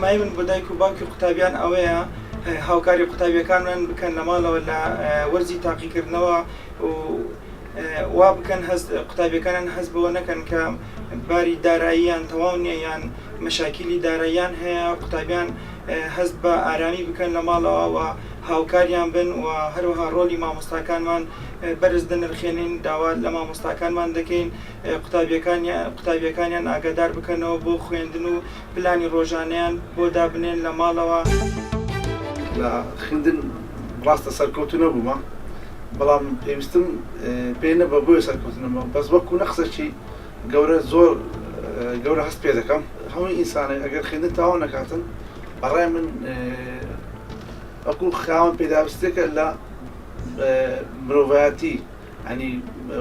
ڕێنمایی من بۆ دایک و باوکی قوتابیان ئەوەیە هاوکاری قوتابیەکانمان بکەن لە ماڵەوە لە وەرزی تاقیکردنەوە و وا بکەن قوتابیەکانیان هەست بەوە نەکەن کە باری داراییان تەواو نییە یان مەشاکیلی داراییان هەیە قوتابیان هەست بە ئارامی بکەن لە ماڵەوە و هاوکاریان بن و هەروەها ڕۆلی مامۆستاکانمان بەرز دەنرخێنین داوا لە مامۆستاکانمان دەکەین قوتابیەکانیان ئاگادار بکەنەوە بۆ خوێندن و پلانی ڕۆژانەیان بۆ دابنێن لە ماڵەوە. لە خوێندن ڕاستە سەرکەوتو نەبوومە بەڵام پێویستم پێ نەبە بۆیە سەرکەوتنەوە بەس وەکو نەخسەکی گەورە زۆر گەورە هەست پێ دەکەم هەمووی ئینسانێک ئەگەر خوێندن تاوا نەکاتن بەڕای من وەکو خاوەن پێداویستێکە لە مرۆڤایەتی ینی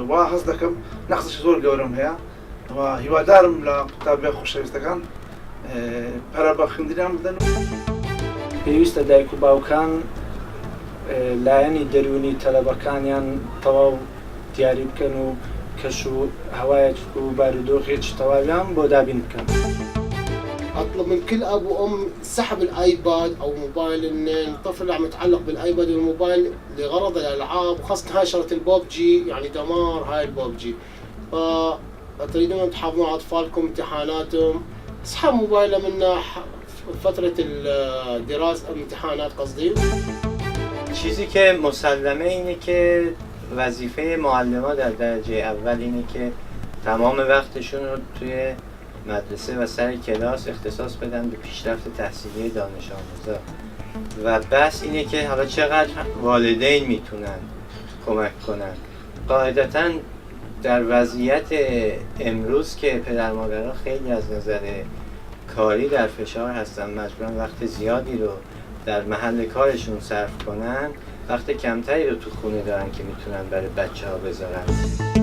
وا هەست دەکەم نەخسەشی زۆر گەورەم هەیە و هیوادارم لە قوتابیە خۆشەویستەکان پەرە بە خوێندنیان بدەن. پێویستە دایک و باوکان لایەنی دەرونی تەلەبەکانیان تەواو دیاری بکەن و کەش و هەوایەک و بارودۆخێکی تەواویان بۆ دابین بکەن. أطلب من كل أب وأم سحب الآيباد أو موبايل إن الطفل عم يتعلق بالآيباد والموبايل لغرض الألعاب وخاصة هاي شغلة البوبجي يعني دمار هاي البوبجي. فتريدون تحافظون على أطفالكم امتحاناتهم اسحب موبايله من فترة الدراسة امتحانات قصدي. چیزی که مسلمه اینه که وظیفه معلم‌ها در درجه اول اینه که تمام وقتشون رو توی مدرسه و سر کلاس اختصاص بدن به پیشرفت تحصیلی دانش آموزا و بس اینه که حالا چقدر والدین میتونن کمک کنن. قاعدتاً در وضعیت امروز که پدر مادرها خیلی از نظر کاری در فشار هستن مجبورن وقت زیادی رو در محل کارشون صرف کنن وقت کمتری رو تو خونه دارن که میتونن برای بچه ها بذارن.